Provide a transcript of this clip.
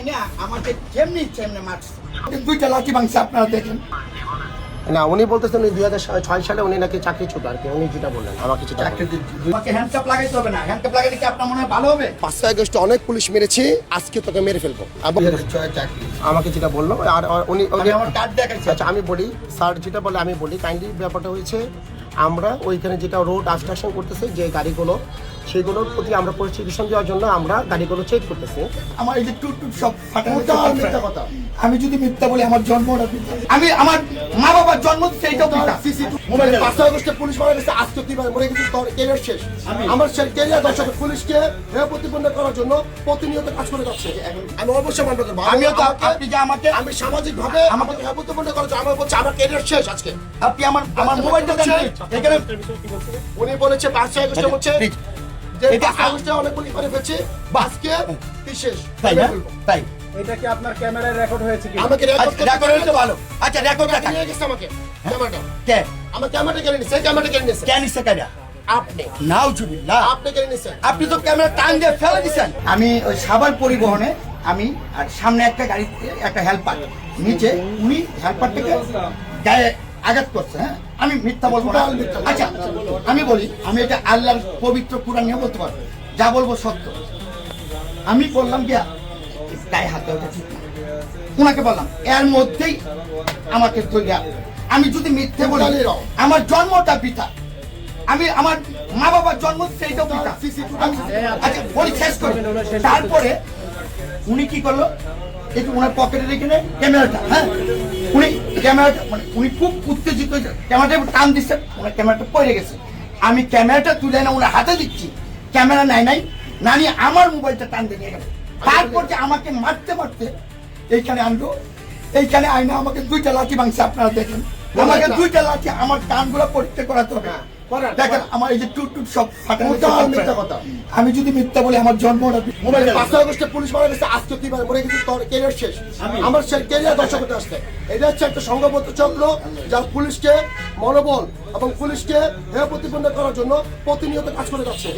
আইনা আমাকে যেমনি তেমনি মারছে, দুইটা লাঠি ভাঙছে, আপনারা দেখেন। না, উনি বলতেছেন উনি 2006 সালে উনি নাকি চাকরিচ্যুত আর কি, উনি যেটা বললেন আমাকে যেটা বললেন। আমাকে হ্যান্ডকাপ লাগাইতে হবে না, হ্যান্ডকাপ লাগাইলে কি আপনার মনে হয় ভালো হবে? 5 আগস্ট অনেক পুলিশ মেরেছি, আজকে তোকে মেরে ফেলবো আমাকে যেটা বললো। আর উনি আমার কার্ড দেখাইছে। আচ্ছা আমি বলি স্যার, যেটা বলে আমি বলি কাইন্ডলি। ব্যাপারটা হয়েছে আমরা ওইখানে যেটা রোড আবস্ট্রাকশন করতেছে যে গাড়িগুলো, সেগুলোর প্রতি আমরা প্রসিকিউশন দেওয়ার জন্য আমরা গাড়িগুলো চেক করতেছি। আমার এই যে টুট সব ফাটানো মিথ্যা কথা। আমি যদি মিথ্যা বলি আমার জন্মটা মিথ্যা। আমি আমার মা বাবার জন্ম সেইটাও মিথ্যা। মোবাইলে 5 আগস্টে পুলিশ মারা গেছে, আজকে তুই মরে গেছিস, তোর ক্যারিয়ার শেষ। আমার সেই ক্যারিয়ার দর্শক পুলিশকে প্রতিবন্ধ করার জন্য প্রতিনিয়ত কাজ করে যাচ্ছে। আমি অবশ্যই মানব করবো। আমিও তো আপনি যে আমাকে আমি সামাজিক ভাবে আমাকে প্রতিবন্ধ করার জন্য আমার বলছে আমার ক্যারিয়ার শেষ আজকে। আপনি আমার মোবাইলটা দেন এখানে। উনি বলেছে 5 আগস্টে বলছে যে 5 আগস্টে অনেক পুলিশ মারা ফেলছে, আজকে তুই শেষ। তাই না? তাই এটা কি আপনার ক্যামেরায় রেকর্ড হয়েছে কি? আমাকে রেকর্ড হইতো ভালো। আচ্ছা রেকর্ড দেখা নিয়ে গেছে আমাকে ক্যামেরাটা। কে আমার ক্যামেরাটা কেড়ে নিছে, ক্যামেরাটা কেড়ে নিছে কেন ইচ্ছে কাটা আপনি। নাউজুবিল্লাহ, আপনি কেড়ে নিছেন। আপনি তো ক্যামেরা টান দিয়ে ফেলে দিছেন। আমি ওই সাভার পরিবহনে আমি আর সামনে একটা গাড়িতে একটা হেল্পার, নিচে উনি হেল্পারটাকে গায়ে আঘাত করছে। হ্যাঁ, আমি মিথ্যা বলবো না। আচ্ছা আমি বলি, আমি এটা আল্লাহর পবিত্র কুরআন নিয়ে বলতে পারবো, যা বলবো সত্য। আমি বললাম গিয়া গায়ে হাত দেওয়াটা ঠিক না, উনাকে বললাম, এর মধ্যেই আমাকে ধরিয়া। আমি যদি মিথ্যে বলি আমার জন্মটা পিতা, আমি আমার মা বাবার জন্ম সেইটাও পিতা। আচ্ছা বলি শেষ করি। তারপরে উনি কি করলো, একটু ওনার পকেটে রেখে নেয় ক্যামেরাটা। হ্যাঁ, উনি ক্যামেরাটা মানে উনি খুব উত্তেজিত হয়েছে, ক্যামেরাটা টান দিচ্ছে, ওনার ক্যামেরাটা পড়ে গেছে। আমি ক্যামেরাটা তুলে না ওনার হাতে দিচ্ছি, ক্যামেরা নাই না নিয়ে আমার মোবাইলটা টান দিয়ে নিয়ে গেল। তারপর যে আমাকে মারতে মারতে এইখানে আনলো, এইখানে আইনা আমাকে দুইটা লাঠি ভাঙছে, আপনারা দেখেন। আমাকে দুইটা লাঠি, আমার কানগুলো পরীক্ষা করাতে হবে। দেখেন আমার এই যে টুট সব ফাটানো মিথ্যা কথা। আমি যদি মিথ্যা বলি আমার জন্মটা মোবাইলে 5 আগস্টে পুলিশ মারা গেছে, আজকে তুই মরে গেছিস, তোর ক্যারিয়ার শেষ। আমার সেই ক্যারিয়ার দর্শক হতে আসছে। এটা হচ্ছে একটা সংঘবদ্ধ চক্র যা পুলিশকে মনোবল এবং পুলিশকে প্রতিবন্ধ করার জন্য প্রতিনিয়ত কাজ করে যাচ্ছে।